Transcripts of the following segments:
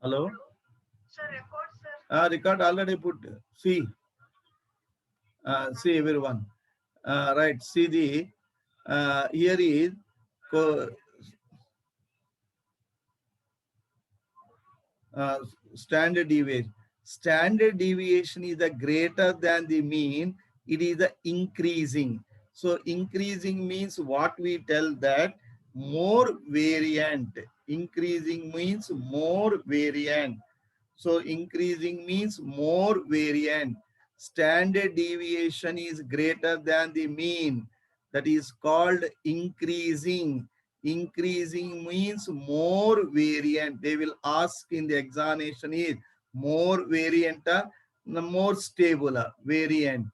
Hello? Sir, record, sir. Record already put. See, see everyone. Right, see the, here is, co- uh, standard deviation. Standard deviation is the greater than the mean. It is the increasing. So increasing means what we tell that more variant. Increasing means more variant. So increasing means more variant. Standard deviation is greater than the mean. That is called increasing. Increasing means more variant. They will ask in the examination is more variant, more stable variant.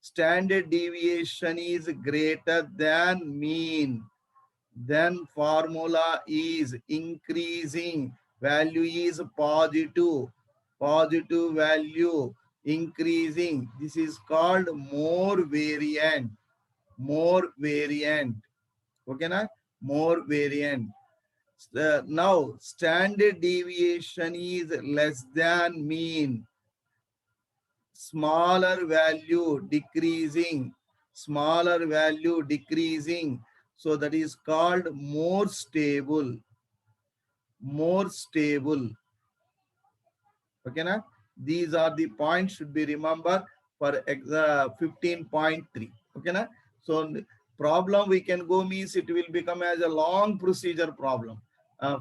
Standard deviation is greater than mean. Then formula is increasing. Value is positive. Positive value increasing. This is called more variant. More variant. Okay, na? More variant. Now, standard deviation is less than mean. Smaller value decreasing. Smaller value decreasing. So that is called more stable. More stable. Okay, na? These are the points should be remembered for 15.3. Okay, na? So problem we can go means it will become as a long procedure problem.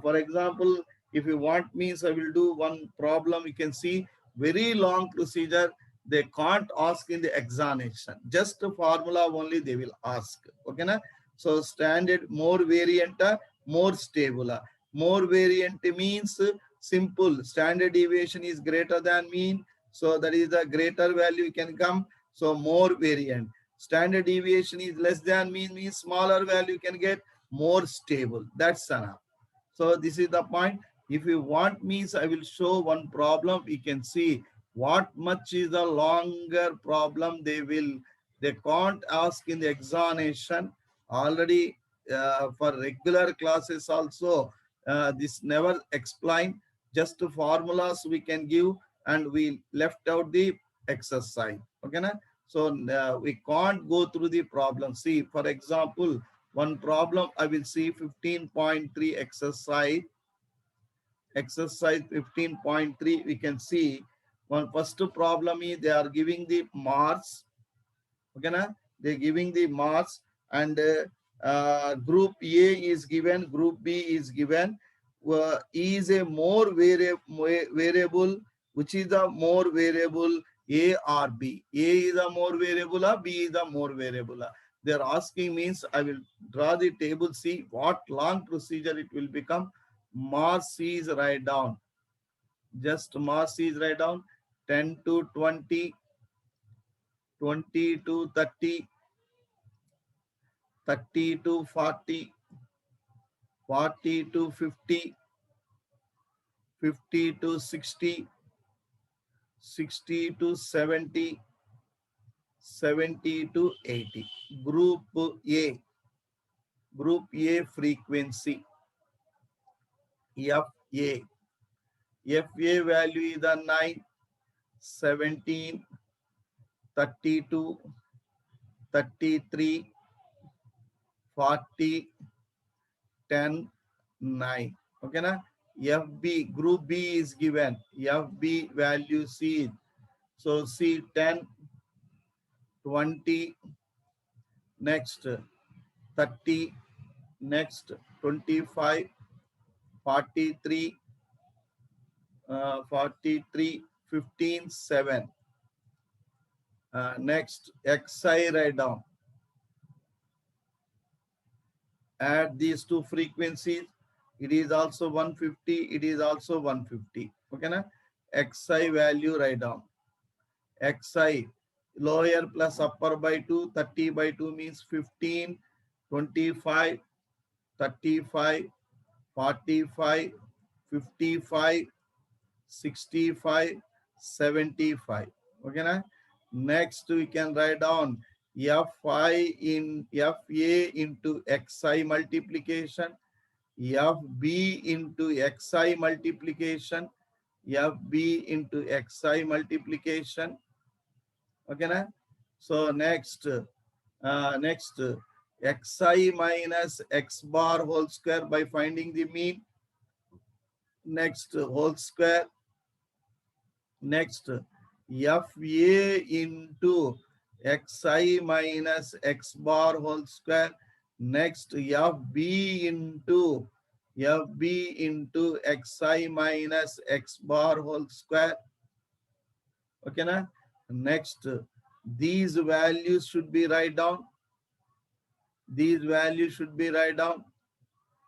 For example, if you want means I will do one problem. You can see very long procedure. They can't ask in the examination. Just the formula only they will ask. Okay, na? So standard more variant, more stable. More variant means simple. Standard deviation is greater than mean. So that is the greater value can come. So more variant. Standard deviation is less than mean means smaller value can get more stable. That's enough. So this is the point. If you want means I will show one problem. You can see what much is the longer problem they can't ask in the examination. Already for regular classes also this never explained. Just formulas we can give and we left out the exercise. Okay, na? So we can't go through the problem. See, for example, one problem I will see 15.3 exercise. Exercise 15.3 we can see one first problem is they are giving the marks. Okay, na? They're giving the marks and group A is given, group B is given. Is a more variable, which is the more variable, A or B? A is a more variable or B is a more variable? They're asking means I will draw the table, see what long procedure it will become. Mass is write down. Just mass is write down 10 to 20, 20 to 30, 30 to 40, 40 to 50, 50 to 60, 60 to 70, 70 to 80. A, Group A frequency, FA. FA value is the 9, 17, 32, 33, 40, 10, 9. Okay, na? FB, group B is given. FB value C. So C 10, 20, next 30, next 25, 43, 43, 15, 7. Next XI write down. Add these two frequencies. It is also 150. It is also 150. Okay, na? XI value write down. XI lower plus upper by 2, 30 by 2 means 15, 25, 35, 45, 55, 65, 75. Okay, na? Next we can write down Fi in Fa into Xi multiplication, Fb into Xi multiplication, FB into Xi multiplication. Okay, na? So next, next Xi minus X bar whole square by finding the mean. Next whole square. Next FA into Xi minus X bar whole square. Next FB into Xi minus X bar whole square. Okay, na? Next, these values should be write down. These values should be write down.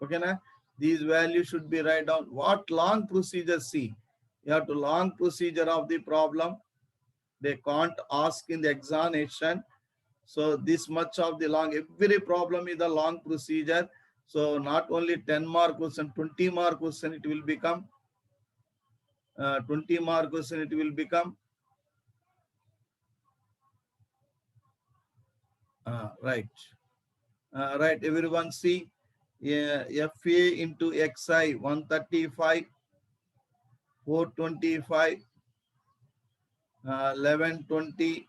Okay, na? These values should be write down. What long procedure? See, you have to long procedure of the problem. They can't ask in the examination. So this much of the long, every problem is a long procedure. So not only 10 mark question, 20 mark question it will become. 20 mark question it will become. Right. Right, everyone see. FA into XI 135, 425, 1120.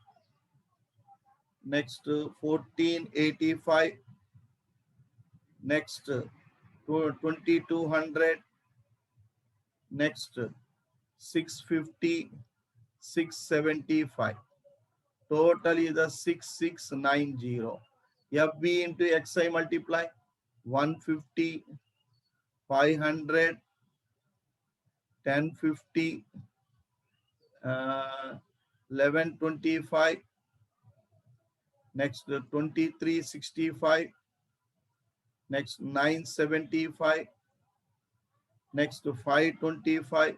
Next 1485. Next 2200. Next 650, 675. Total is the 6690. FB into XI multiply 150, 500, 1050, 1125. Next 2365. Next 975. Next 525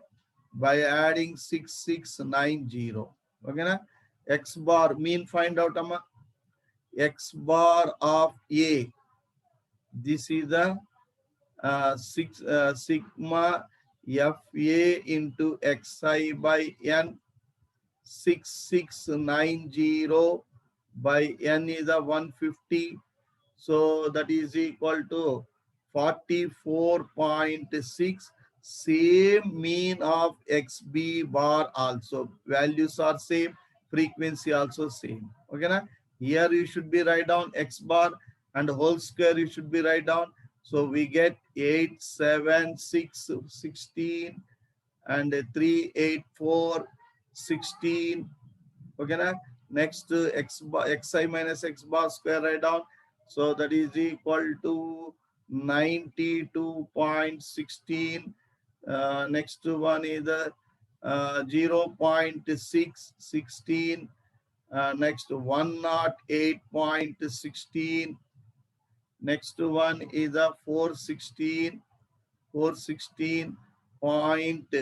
by adding 6690. Okay, na? X bar mean find out, amma. X bar of A. This is the sigma FA into Xi by N. 6690 by N is a 150. So that is equal to 44.6. Same mean of XB bar also. Values are same. Frequency also same. Okay, na? Here you should be write down X bar and whole square you should be write down. So we get 8, 7, 6, 16 and 3, 8, 4, 16. Okay, na? Next X bar, Xi minus X bar square write down. So that is equal to 92.16. Next one is the 0.616. Next 108.16. Next one is a 416. 416 point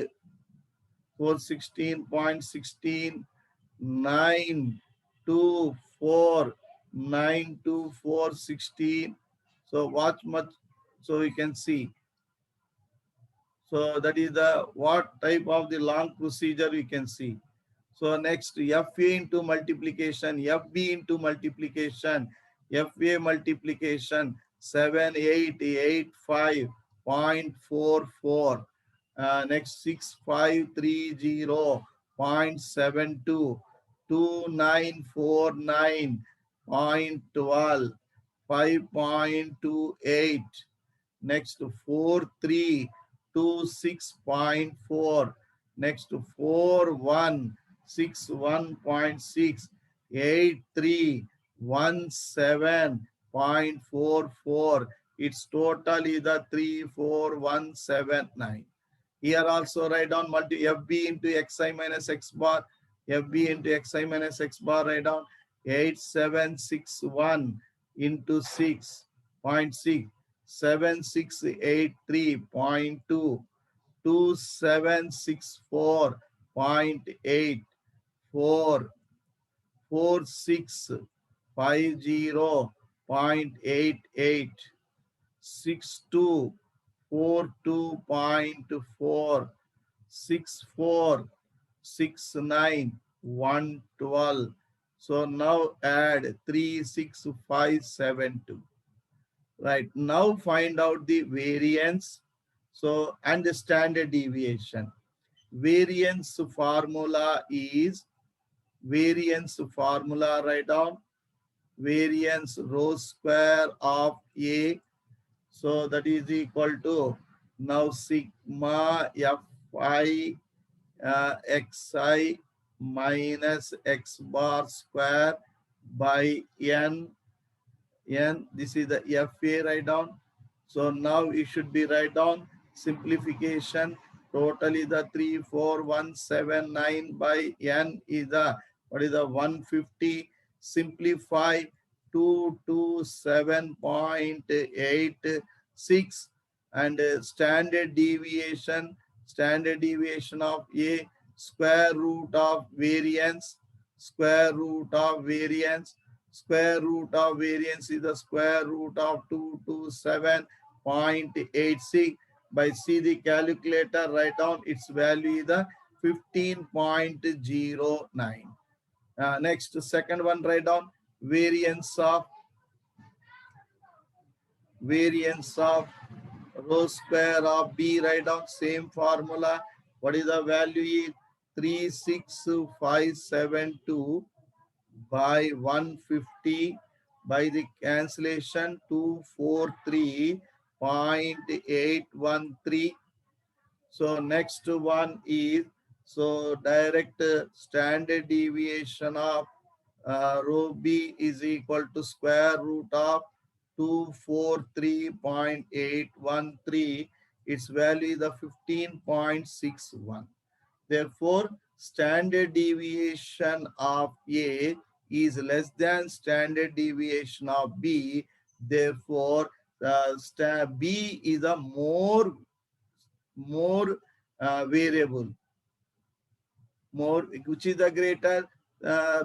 416.16. 924 So watch much, so you can see. So that is the what type of the long procedure you can see. So next FA into multiplication, FB into multiplication, FA multiplication 7885.44. Next 6530.72, 2949.12, 5.28. Next 4326.4. Next 4161.6, 8317.44. Its total is the 34179. Here also write down multi FB into Xi minus X bar. FB into Xi minus X bar write down 8761 into 6.6, 7683.2, 2764.8, 4, 4650.88, 6242.4, 6469112. So now add 36572. Right, now find out the variance. So and the standard deviation. variance formula is, variance formula, write down, variance rho square of A. So that is equal to now sigma Fi xi minus x bar square by n. This is the Fa, write down. So now it should be write down simplification. Totally the 34179 by n is the, what is the 150. Simplify 227.86 and standard deviation of A, square root of variance, square root of variance, square root of variance is the square root of 227.86 by C the calculator, write down its value is the 15.09. Next, second one, write down variance of rho square of B, write down same formula. What is the value is 36572 by 150 by the cancellation 243.813. So next one is, so direct standard deviation of rho B is equal to square root of 243.813. Its value is the 15.61. Therefore, standard deviation of A is less than standard deviation of B. Therefore, B is a more variable. More, which is the greater?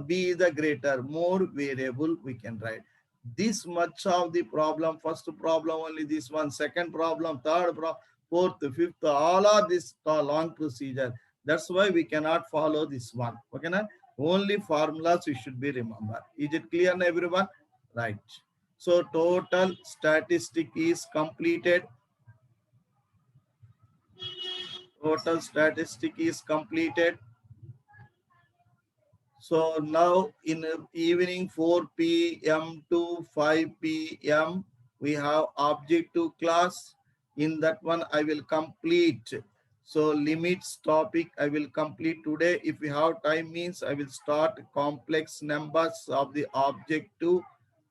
B is the greater. More variable we can write. This much of the problem. First problem only this one. Second problem, third problem, fourth, fifth. All are this long procedure. That's why we cannot follow this one. Okay, na? Only formulas we should be remember. Is it clear, na everyone? Right. So total statistic is completed. Total statistic is completed. So now in evening 4 p.m. to 5 p.m. we have objective class. In that one I will complete. So limits topic I will complete today. If we have time means I will start complex numbers of the objective.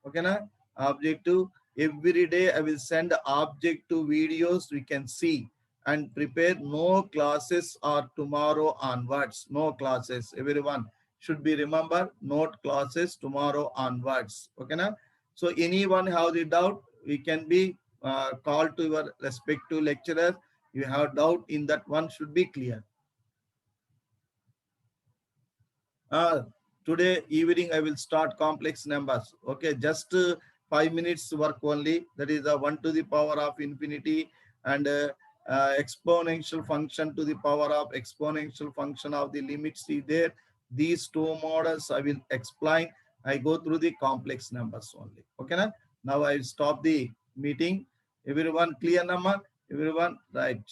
Okay, na? Objective. Every day I will send objective videos we can see and prepare. No classes or tomorrow onwards. No classes, everyone should be remember, note classes tomorrow onwards. Okay, na? So anyone have the doubt, we can be called to your respective lecturers. You have doubt in that one should be clear. Today evening I will start complex numbers. Okay, just 5 minutes work only. That is the 1 to the power of infinity and exponential function to the power of exponential function of the limits is there. These two models I will explain. I go through the complex numbers only. Okay, na? Now I will stop the meeting. Everyone clear, Nama? Everyone, right?